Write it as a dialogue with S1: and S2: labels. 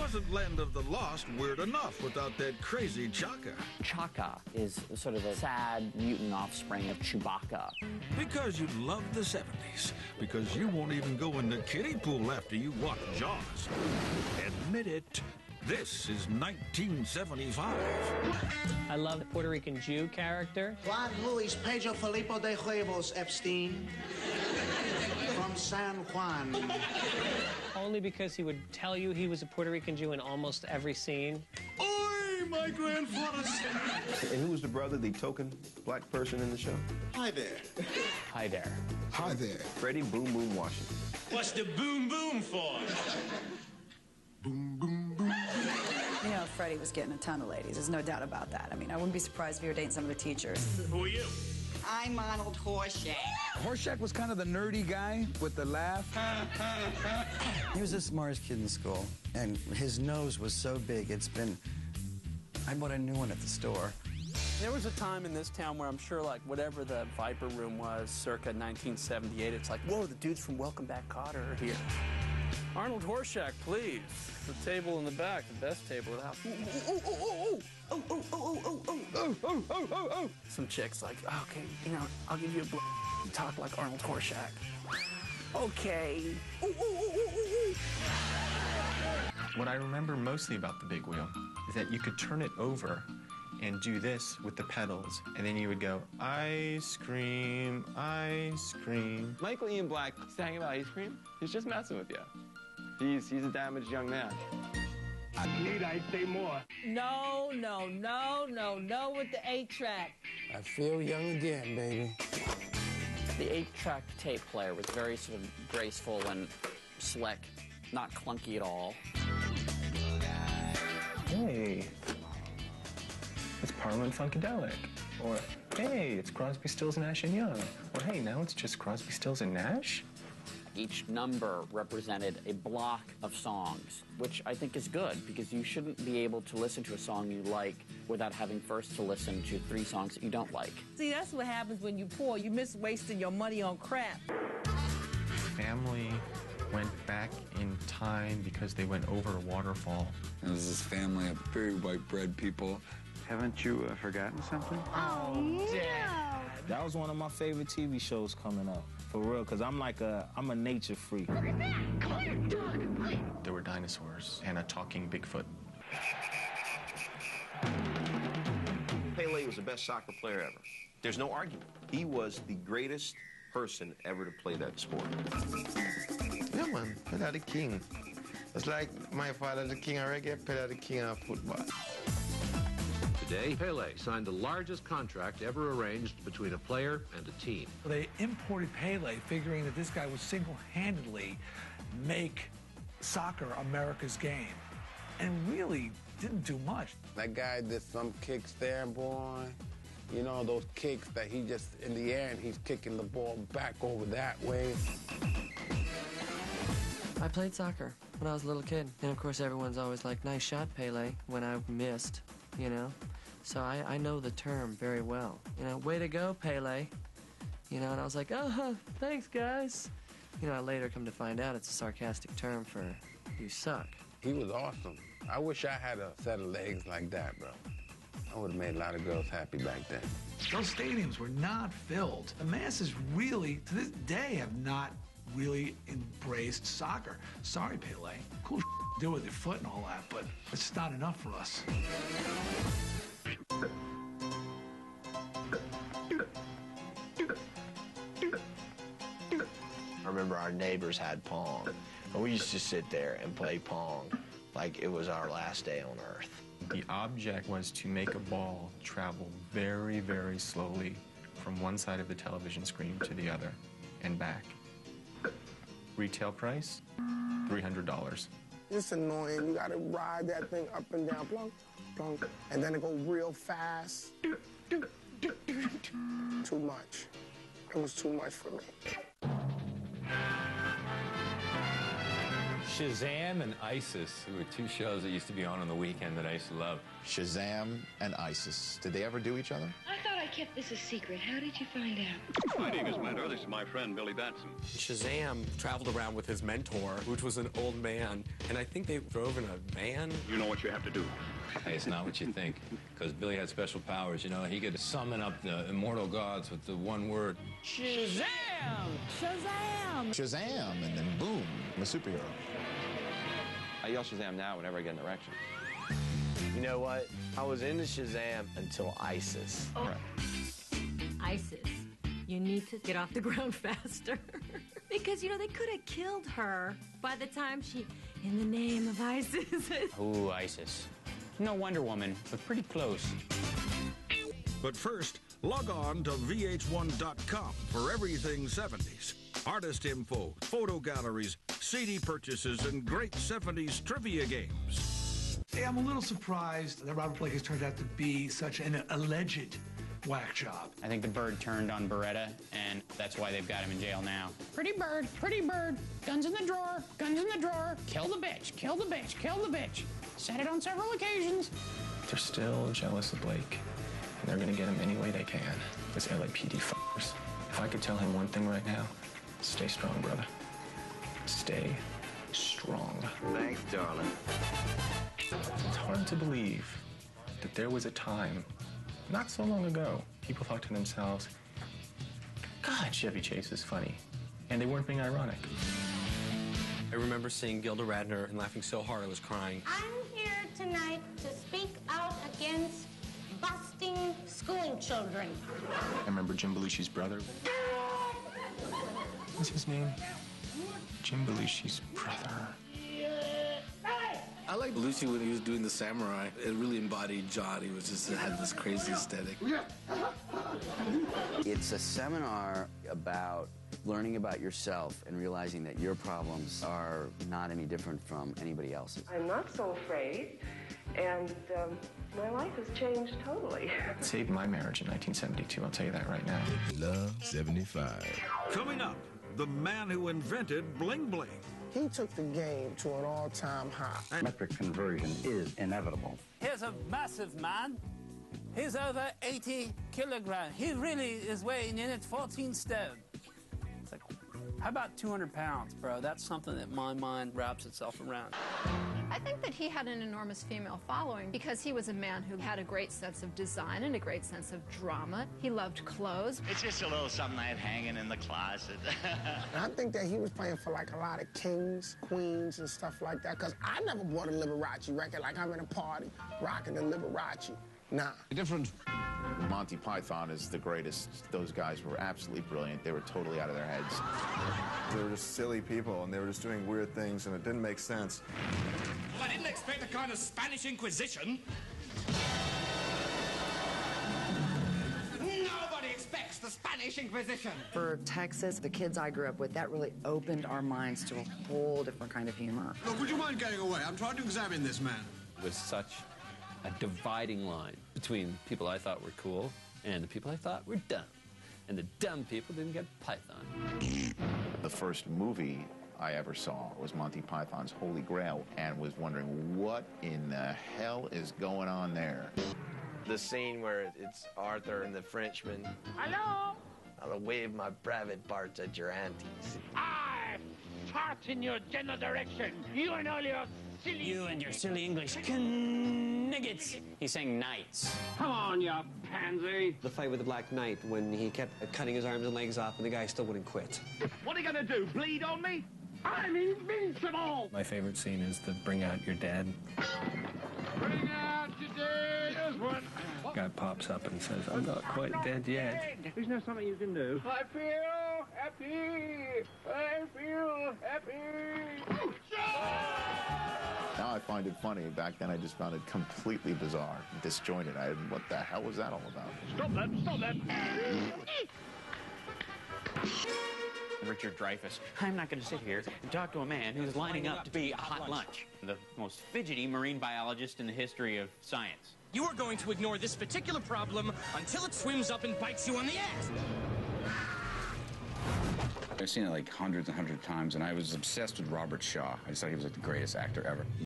S1: wasn't Land of the Lost weird enough without that crazy Chaka?
S2: Chaka is sort of a sad mutant offspring of Chewbacca.
S1: Because you love the 70s. Because you won't even go in the kiddie pool after you watch Jaws. Admit it. This is 1975.
S3: I love the Puerto Rican Jew character.
S4: Juan Luis Pedro Filipo de Huevos Epstein from San Juan.
S3: Only because he would tell you he was a Puerto Rican Jew in almost every scene.
S4: Oi, my grandfather said.
S5: And who was the brother, the token black person in the show?
S4: Hi there.
S2: Hi there.
S6: Hi there.
S5: Freddie Boom Boom Washington.
S7: What's the boom boom for?
S6: Boom, boom, boom.
S8: You know, Freddie was getting a ton of ladies. There's no doubt about that. I mean, I wouldn't be surprised if you were dating some of the teachers.
S7: Who are you?
S9: I'm Arnold Horshack.
S10: Horshack was kind of the nerdy guy with the laugh.
S11: He was the smartest kid in school, and his nose was so big, it's been... I bought a new one at the store.
S12: There was a time in this town where I'm sure, like, whatever the Viper Room was, circa 1978, it's like, whoa, the dudes from Welcome Back, Kotter are here. Arnold Horshack, please. The table in the back, the best table in the house. Some chick's like, okay, you know, I'll give you a talk like Arnold Horshack. Okay.
S13: What I remember mostly about the big wheel is that you could turn it over and do this with the pedals, and then you would go, ice cream, ice cream.
S14: Michael Ian Black saying about ice cream, he's just messing with you. He's a damaged young man.
S7: Need I say more?
S9: No with the 8-track.
S10: I feel young again, baby.
S2: The 8-track tape player was very sort of graceful and slick, not clunky at all.
S13: Hey, it's Parliament Funkadelic. Or, hey, it's Crosby, Stills, Nash & Young. Or, hey, now it's just Crosby, Stills, and Nash.
S2: Each number represented a block of songs, which I think is good, because you shouldn't be able to listen to a song you like without having first to listen to 3 songs that you don't like.
S9: See, that's what happens when you poor. You miss wasting your money on crap.
S13: Family went back in time because they went over a waterfall.
S6: There was this family of very white bread people.
S5: Haven't you forgotten something?
S9: Oh,
S3: Dad.
S10: That was one of my favorite TV shows coming up, for real, because I'm a nature freak.
S13: There were dinosaurs and a talking Bigfoot.
S5: Pele was the best soccer player ever. There's no argument. He was the greatest person ever to play that sport.
S15: Yeah, man. Pele the king. It's like my father, the king of reggae, Pele the king of football.
S16: Today, Pele signed the largest contract ever arranged between a player and a team.
S17: They imported Pele, figuring that this guy would single-handedly make soccer America's game, and really didn't do much.
S10: That guy did some kicks there, boy. You know, those kicks that he just in the air and he's kicking the ball back over that way.
S18: I played soccer when I was a little kid. And of course, everyone's always like, nice shot, Pele, when I missed, you know? So I know the term very well. You know, way to go, Pele. You know, and I was like, oh, thanks, guys. You know, I later come to find out it's a sarcastic term for you suck.
S10: He was awesome. I wish I had a set of legs like that, bro. I would have made a lot of girls happy back then.
S17: Those stadiums were not filled. The masses really, to this day, have not really embraced soccer. Sorry, Pele. Cool to do with your foot and all that, but it's just not enough for us.
S19: I remember our neighbors had Pong, and we used to sit there and play Pong like it was our last day on Earth.
S13: The object was to make a ball travel very, very slowly from one side of the television screen to the other and back. Retail price, $300.
S10: It's annoying. You gotta ride that thing up and down, plunk, plunk, and then it go real fast. Too much. It was too much for me.
S20: Shazam and ISIS were 2 shows that used to be on the weekend that I used to love.
S7: Shazam and ISIS. Did they ever do each other?
S9: I thought I
S21: kept this a secret. How did you find out?
S22: My name is Mentor. This is my friend, Billy Batson.
S23: Shazam traveled around with his mentor, which was an old man, and I think they drove in a van.
S22: You know what you have to do.
S20: Hey, it's not what you think, because Billy had special powers. You know, he could summon up the immortal gods with the one word.
S9: Shazam! Shazam!
S24: Shazam, and then boom, I'm a superhero.
S14: I yell Shazam now whenever I get an erection.
S19: You know what? I was into Shazam until ISIS.
S25: Oh. ISIS. You need to get off the ground faster. Because, you know, they could have killed her by the time she, in the name of ISIS.
S2: Ooh, ISIS. No Wonder Woman, but pretty close.
S1: But first, log on to VH1.com for everything 70s. Artist info, photo galleries, CD purchases, and great 70s trivia games.
S17: Hey, I'm a little surprised that Robert Blake has turned out to be such an alleged whack job.
S2: I think the bird turned on Beretta, and that's why they've got him in jail now.
S9: Pretty bird, guns in the drawer, guns in the drawer. Kill the bitch, kill the bitch, kill the bitch. Said it on several occasions.
S13: They're still jealous of Blake, and they're gonna get him any way they can. Those LAPD f***ers. If I could tell him one thing right now, stay strong, brother. Stay strong.
S19: Thanks, darling.
S13: It's hard to believe that there was a time, not so long ago, people thought to themselves, God, Chevy Chase is funny. And they weren't being ironic.
S11: I remember seeing Gilda Radner and laughing so hard I was crying.
S26: I'm here tonight to speak out against busting school children.
S13: I remember Jim Belushi's brother. What's his name? Jim Belushi's brother.
S27: I like Belushi when he was doing the samurai. It really embodied John. He was just had this crazy aesthetic.
S11: It's a seminar about learning about yourself and realizing that your problems are not any different from anybody else's.
S28: I'm not so afraid, and my life has changed totally.
S13: It saved my marriage in 1972, I'll tell you that right now.
S1: Love 75. Coming up, the man who invented bling bling.
S10: He took the game to an all-time high.
S29: Metric conversion is inevitable.
S12: Here's a massive man. He's over 80 kilograms. He really is weighing in at 14 stone. It's like, how about 200 pounds, bro? That's something that my mind wraps itself around.
S30: I think that he had an enormous female following because he was a man who had a great sense of design and a great sense of drama. He loved clothes.
S31: It's just a little something I have hanging in the closet.
S10: And I think that he was playing for like a lot of kings, queens, and stuff like that, because I never bought a Liberace record like I'm in a party rocking the Liberace. Nah.
S24: Different. Monty Python is the greatest. Those guys were absolutely brilliant. They were totally out of their heads.
S32: They were just silly people, and they were just doing weird things, and it didn't make sense.
S33: Well, I didn't expect a kind of Spanish Inquisition. Nobody expects the Spanish Inquisition.
S8: For Texas, the kids I grew up with, that really opened our minds to a whole different kind of humor.
S34: Look, would you mind getting away? I'm trying to examine this man.
S35: With such a dividing line between people I thought were cool and the people I thought were dumb. And the dumb people didn't get Python.
S24: The first movie I ever saw was Monty Python's Holy Grail, and was wondering what in the hell is going on there.
S19: The scene where it's Arthur and the Frenchman.
S33: Hello?
S19: I'll wave my private parts at your aunties.
S33: I fart in your general direction. You and all your silly...
S2: You and your silly English nuggets. He's saying knights.
S33: Come on, you pansy.
S11: The fight with the Black Knight when he kept cutting his arms and legs off and the guy still wouldn't quit.
S33: What are you gonna do, bleed on me? I'm invincible!
S13: My favorite scene is the Bring Out Your Dad.
S33: Bring out your dead husband.
S13: Guy pops up and says, I'm not quite dead yet.
S33: Isn't there something you can do? I feel happy. I feel happy.
S24: Now I find it funny. Back then I just found it completely bizarre, disjointed. What the hell was that all about?
S33: Stop that, stop that.
S2: Richard Dreyfuss. I'm not going to sit here and talk to a man who's lining up to be a hot lunch. The most fidgety marine biologist in the history of science.
S33: You are going to ignore this particular problem until it swims up and bites you on the ass.
S29: I've seen it like hundreds and hundreds of times, and I was obsessed with Robert Shaw. I just thought he was like the greatest actor ever.